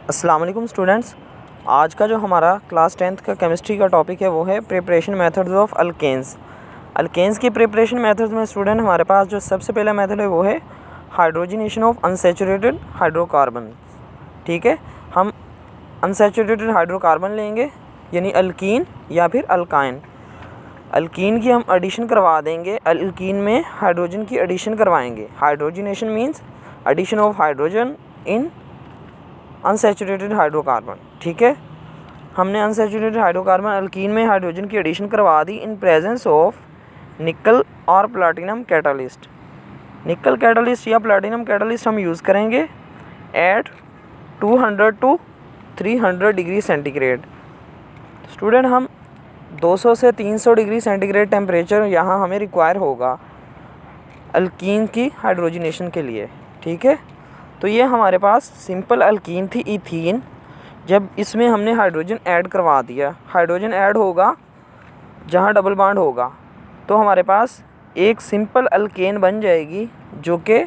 अस्सलाम वालेकुम स्टूडेंट्स। आज का जो हमारा क्लास 10th का केमिस्ट्री का टॉपिक है वो है preparation methods of alkenes. Alkenes की प्रिपरेशन मेथड्स में स्टूडेंट हमारे पास जो सबसे पहला मेथड है वो है हाइड्रोजनेशन ऑफ अनसैचुरेटेड हाइड्रोकार्बन। ठीक है, हम अनसैचुरेटेड हाइड्रोकार्बन लेंगे यानी अल्कीन या फिर अल्काइन। अल्कीन की हम एडिशन करवा देंगे, अल्कीन में हाइड्रोजन की एडिशन करवाएंगे। Hydrogenation means addition of hydrogen in unsaturated hydrocarbon. ठीक है, हमने अनसैचुरेटेड हाइड्रोकार्बन अल्कीन में हाइड्रोजन की एडिशन करवा दी इन प्रेजेंस ऑफ निकल और प्लैटिनम कैटालिस्ट। निकल कैटालिस्ट या प्लैटिनम कैटालिस्ट हम यूज़ करेंगे at 200 to 300 degree centigrade. Student हम 200 से 300 डिग्री सेंटीग्रेड टेम्परेचर यहाँ हमें रिक्वायर होगा अल्कीन की हाइड्रोजनेशन के लिए। ठीक है, तो ये हमारे पास सिंपल अल्कीन थी इथीन। जब इसमें हमने हाइड्रोजन ऐड करवा दिया, हाइड्रोजन ऐड होगा जहाँ डबल बॉन्ड होगा तो हमारे पास एक सिंपल अल्केन बन जाएगी जो कि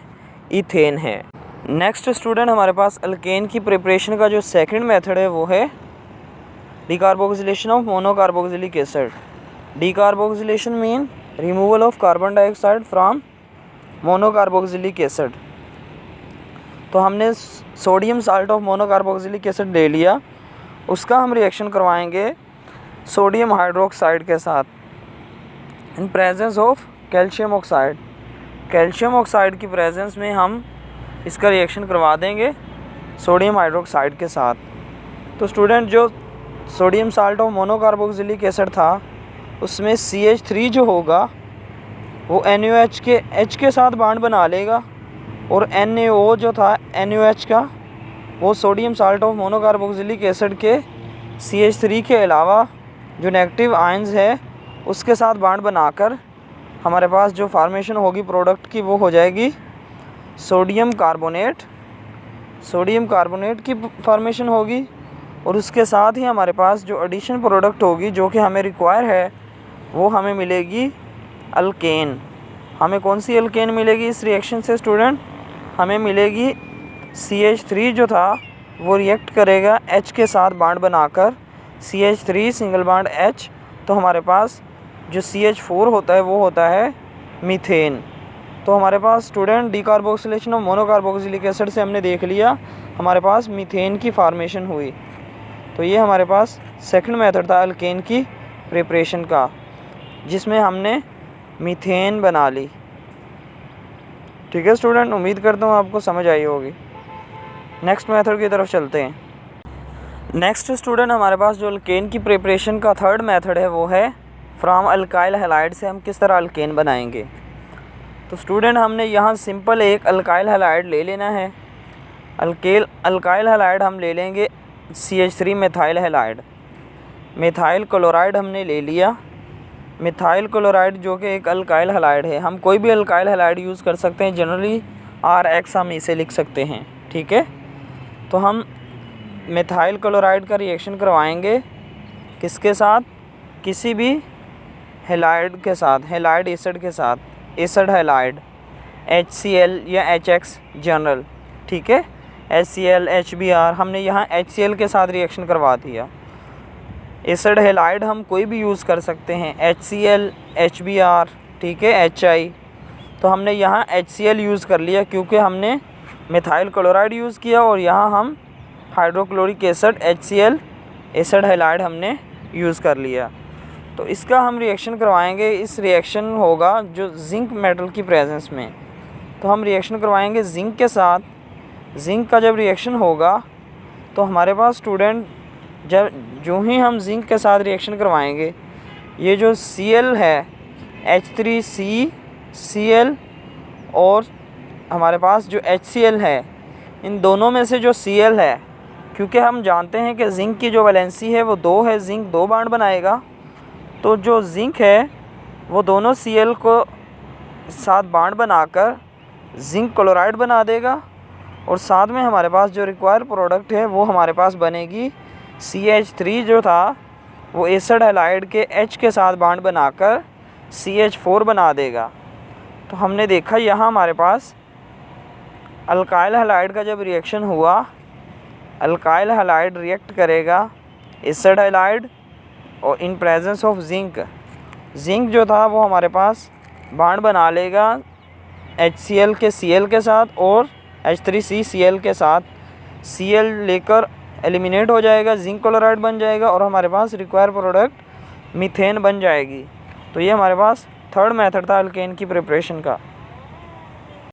इथेन है। नेक्स्ट स्टूडेंट हमारे पास अल्केन की प्रिपरेशन का जो सेकंड मेथड है वो है decarboxylation of monocarboxylic acid. Decarboxylation mean removal of carbon dioxide from monocarboxylic acid. तो हमने sodium salt of monocarboxylic acid ले लिया, उसका हम रिएक्शन करवाएंगे सोडियम हाइड्रोक्साइड के साथ इन presence of calcium oxide. Calcium oxide की प्रेजेंस में हम इसका रिएक्शन करवा देंगे सोडियम हाइड्रोक्साइड के साथ। तो स्टूडेंट जो sodium salt of monocarboxylic acid था उसमें CH3 जो होगा वो NaOH के H के साथ बॉन्ड बना लेगा और NaO जो था NaOH का वो sodium salt of monocarboxylic acid के CH3 के अलावा जो नेगेटिव आयंस है उसके साथ बॉन्ड बनाकर हमारे पास जो फार्मेशन होगी प्रोडक्ट की वो हो जाएगी सोडियम कार्बोनेट। सोडियम कार्बोनेट की फार्मेशन होगी और उसके साथ ही हमारे पास जो एडिशन प्रोडक्ट होगी जो कि हमें रिक्वायर है वो हमें मिलेगी अल्केन। हमें कौन सी अल्केन मिलेगी इस रिएक्शन से स्टूडेंट? हमें मिलेगी CH3 जो था वो रिएक्ट करेगा H के साथ बॉन्ड बनाकर CH3 सिंगल बॉन्ड H, तो हमारे पास जो CH4 होता है वो होता है मीथेन। तो हमारे पास student decarboxylation of monocarboxylic acid से हमने देख लिया हमारे पास मीथेन की फार्मेशन हुई। तो ये हमारे पास सेकंड मेथड था अल्केन की प्रिपरेशन का जिसमें हमने मीथेन बना ली। ठीक है स्टूडेंट, उम्मीद करता हूँ आपको समझ आई होगी। नेक्स्ट मेथड की तरफ चलते हैं। नेक्स्ट स्टूडेंट हमारे पास जो अल्केन की प्रिपरेशन का थर्ड मेथड है वो है फ्रॉम अल्काइल हैलाइड से हम किस तरह अल्केन बनाएंगे। तो स्टूडेंट हमने यहाँ सिंपल एक अल्काइल हैलाइड ले लेना है। अल्काइल हैलाइड हम ले लेंगे CH3 methyl halide. Methyl chloride हमने ले लिया। मिथाइल क्लोराइड जो कि एक अल्काइल हैलाइड है, हम कोई भी अल्काइल हैलाइड यूज़ कर सकते हैं, जनरली RX हम इसे लिख सकते हैं। ठीक है, तो हम मिथाइल क्लोराइड का रिएक्शन करवाएंगे किसके साथ? किसी भी हैलाइड के साथ, हैलाइड एसिड के साथ, एसिड हैलाइड HCl या HX जनरल। ठीक है, HCl HBr हमने यहाँ HCl के साथ रिएक्शन करवा दिया। एसिड हैलाइड हम कोई भी यूज़ कर सकते हैं, HCl HBr, ठीक है, HI। तो हमने यहाँ HCl यूज़ कर लिया क्योंकि हमने मिथाइल क्लोराइड यूज़ किया और यहाँ हम hydrochloric acid HCl acid halide हमने यूज़ कर लिया। तो इसका हम रिएक्शन करवाएंगे, इस रिएक्शन होगा जो जिंक मेटल की प्रेजेंस में। तो हम रिएक्शन करवाएंगे जिंक के साथ। जिंक का जब रिएक्शन होगा तो हमारे पास स्टूडेंट जो ही हम जिंक के साथ रिएक्शन करवाएंगे ये जो Cl है H3CCl और हमारे पास जो HCl है, इन दोनों में से जो Cl है, क्योंकि हम जानते हैं कि जिंक की जो वैलेंसी है वो 2 है, जिंक 2 बॉन्ड बनाएगा, तो जो जिंक है वो दोनों Cl को साथ बॉन्ड बनाकर जिंक क्लोराइड बना देगा और साथ में हमारे पास जो रिक्वायर प्रोडक्ट है वो हमारे पास बनेगी CH3 जो था वो एसिड हैलाइड के H के साथ बॉन्ड बनाकर CH4 बना देगा। तो हमने देखा यहाँ हमारे पास अल्काइल हैलाइड का जब रिएक्शन हुआ अल्काइल हैलाइड रिएक्ट करेगा एसिड हैलाइड और इन प्रेजेंस ऑफ जिंक। जिंक जो था वो हमारे पास बॉन्ड बना लेगा HCl के Cl के साथ और H3CCl के साथ। Cl लेकर एलिमिनेट हो जाएगा, जिंक क्लोराइड बन जाएगा और हमारे पास रिक्वायर प्रोडक्ट मीथेन बन जाएगी। तो ये हमारे पास थर्ड मेथड था अल्केन की प्रिपरेशन का।